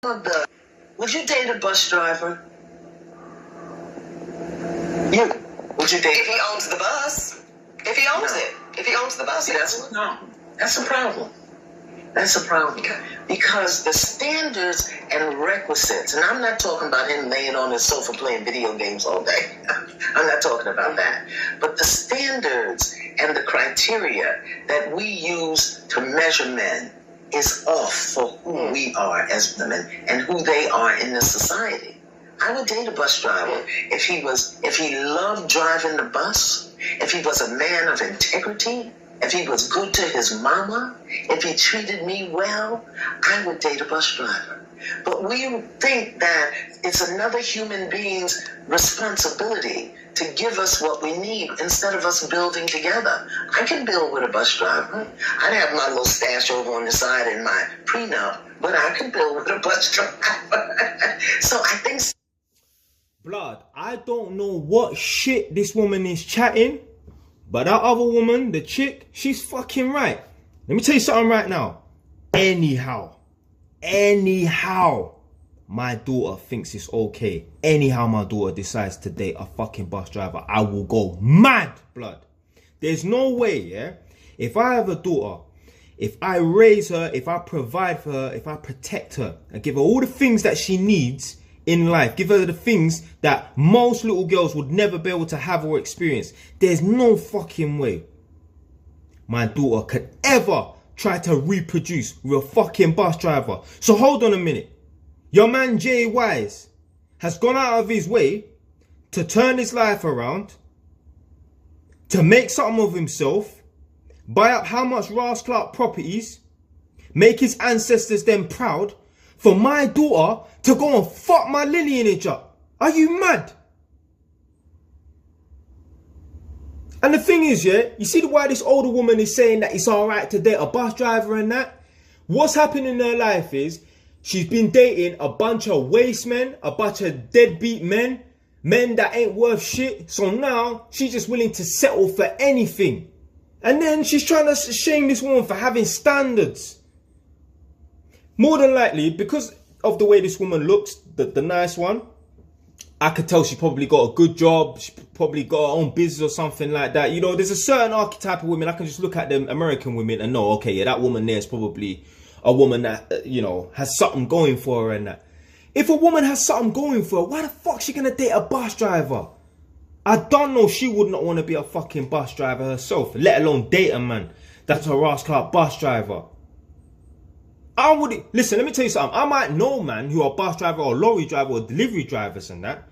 Would you date a bus driver? You. Would you date? If he owns the bus. If he owns it. If he owns the bus, yes. No. That's a problem. That's a problem. Okay. Because the standards and requisites, and I'm not talking about him laying on his sofa playing video games all day. I'm not talking about that. But the standards and the criteria that we use to measure men is off for who we are as women and who they are in this society. I would date a bus driver if he loved driving the bus, if he was a man of integrity, if he was good to his mama, if he treated me well, I would date a bus driver. But we think that it's another human being's responsibility to give us what we need instead of us building together. I can build with a bus driver. I'd have my little stash over on the side in my prenup, but I can build with a bus driver. So I think... Blood, I don't know what shit this woman is chatting, but that other woman, the chick, she's fucking right. Let me tell you something right now. Anyhow, my daughter thinks it's okay. Anyhow, my daughter decides to date a fucking bus driver, I will go mad, blood. There's no way, yeah? If I have a daughter, if I raise her, if I provide for her, if I protect her, and give her all the things that she needs in life, give her the things that most little girls would never be able to have or experience, there's no fucking way my daughter could ever try to reproduce with a fucking bus driver. So hold on a minute. Your man Jay Wise has gone out of his way to turn his life around, to make something of himself, buy up how much Ross Clark properties, make his ancestors then proud, for my daughter to go and fuck my lineage up. Are you mad? And the thing is, yeah, you see why this older woman is saying that it's alright to date a bus driver and that? What's happened in her life is she's been dating a bunch of waste men, a bunch of deadbeat men, men that ain't worth shit. So now she's just willing to settle for anything. And then she's trying to shame this woman for having standards. More than likely, because of the way this woman looks, the nice one, I could tell she probably got a good job. She probably got her own business or something like that. You know, there's a certain archetype of women. I can just look at them American women and know, okay, yeah, that woman there is probably a woman that, you know, has something going for her and that. If a woman has something going for her, why the fuck is she gonna date a bus driver? I don't know, she would not want to be a fucking bus driver herself, let alone date a man that's a Ross Clark bus driver. I would, listen, let me tell you something. I might know man who are bus driver or lorry driver or delivery drivers and that.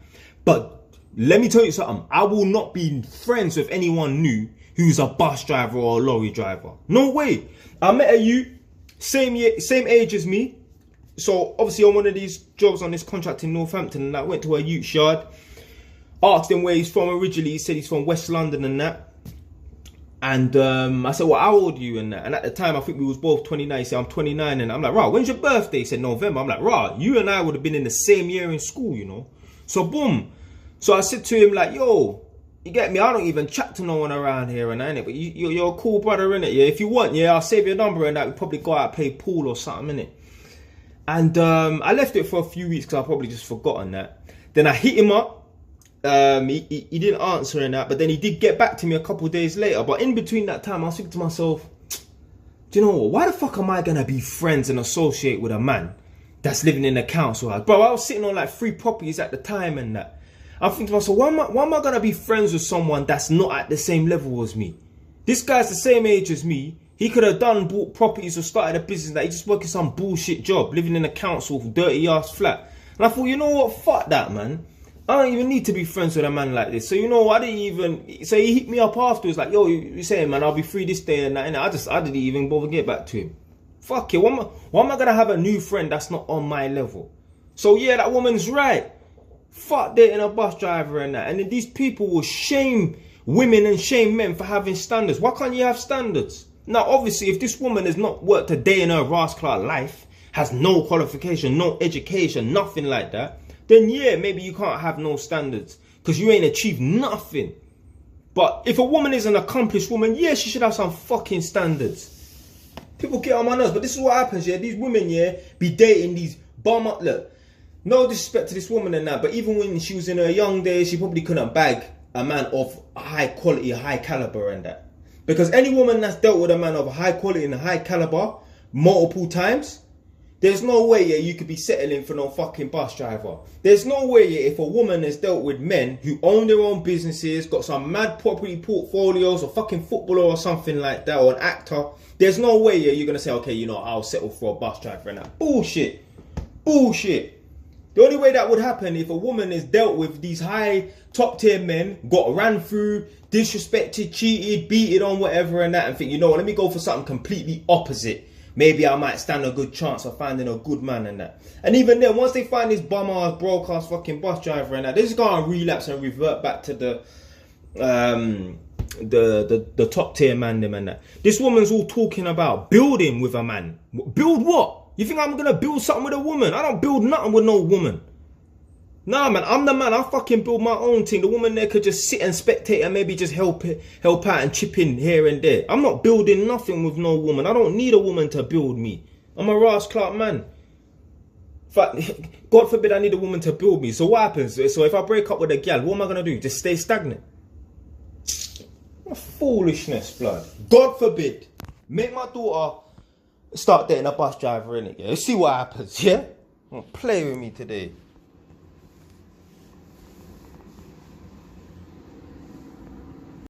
But let me tell you something. I will not be friends with anyone new who's a bus driver or a lorry driver. No way. I met a youth, same age as me. So obviously on one of these jobs on this contract in Northampton, and I went to a youth's yard, asked him where he's from originally. He said he's from West London and that. And I said, well, how old are you and that? And at the time, I think we was both 29. He said, I'm 29. And I'm like, rah, when's your birthday? He said, November. I'm like, rah, you and I would have been in the same year in school, you know. So boom. So I said to him like, yo, you get me? I don't even chat to no one around here and that, innit? But you're a cool brother, innit? Yeah, if you want, yeah, I'll save your number and that. We'll probably go out and play pool or something, innit? And I left it for a few weeks because I probably just forgotten that. Then I hit him up. He didn't answer in that, but then he did get back to me a couple of days later. But in between that time, I was thinking to myself, do you know what? Why the fuck am I gonna be friends and associate with a man that's living in a council house? Bro, I was sitting on like 3 properties at the time and that. I'm thinking to myself, why am I gonna be friends with someone that's not at the same level as me? This guy's the same age as me. He could have bought properties or started a business that he just working some bullshit job, living in a council dirty ass flat. And I thought, you know what? Fuck that, man. I don't even need to be friends with a man like this. So, you know, I didn't even... So he hit me up afterwards like, yo, you saying, man, I'll be free this day and that. And I didn't even bother get back to him. Fuck it. Why am I going to have a new friend that's not on my level? So, yeah, that woman's right. Fuck dating a bus driver and that. And then these people will shame women and shame men for having standards. Why can't you have standards? Now, obviously, if this woman has not worked a day in her Ross Clark life, has no qualification, no education, nothing like that, then yeah, maybe you can't have no standards because you ain't achieved nothing. But if a woman is an accomplished woman, yeah, she should have some fucking standards. People get on my nerves, but this is what happens, yeah. These women, yeah, be dating these bum up. Look, no disrespect to this woman and that, but even when she was in her young days, she probably couldn't bag a man of high quality, high caliber and that. Because any woman that's dealt with a man of high quality and high caliber multiple times, there's no way, yeah, you could be settling for no fucking bus driver. There's no way, yeah, if a woman has dealt with men who own their own businesses, got some mad property portfolios, a fucking footballer or something like that, or an actor, there's no way, yeah, you're going to say, okay, you know, I'll settle for a bus driver and that. Bullshit. Bullshit. The only way that would happen if a woman has dealt with these high top tier men, got ran through, disrespected, cheated, beaten on, whatever and that, and think, you know what, let me go for something completely opposite. Maybe I might stand a good chance of finding a good man and that. And even then, once they find this bum ass broadcast fucking bus driver and that, they just go and relapse and revert back to the top tier man them and that. This woman's all talking about building with a man. Build what? You think I'm gonna build something with a woman? I don't build nothing with no woman. Nah, man, I'm the man. I fucking build my own thing. The woman there could just sit and spectate and maybe just help out and chip in here and there. I'm not building nothing with no woman. I don't need a woman to build me. I'm a Ross Clark man. In fact, God forbid I need a woman to build me. So what happens? So if I break up with a gal, what am I going to do? Just stay stagnant? Foolishness, blood. God forbid. Make my daughter start dating a bus driver, innit? Yeah? See what happens, yeah? Don't play with me today.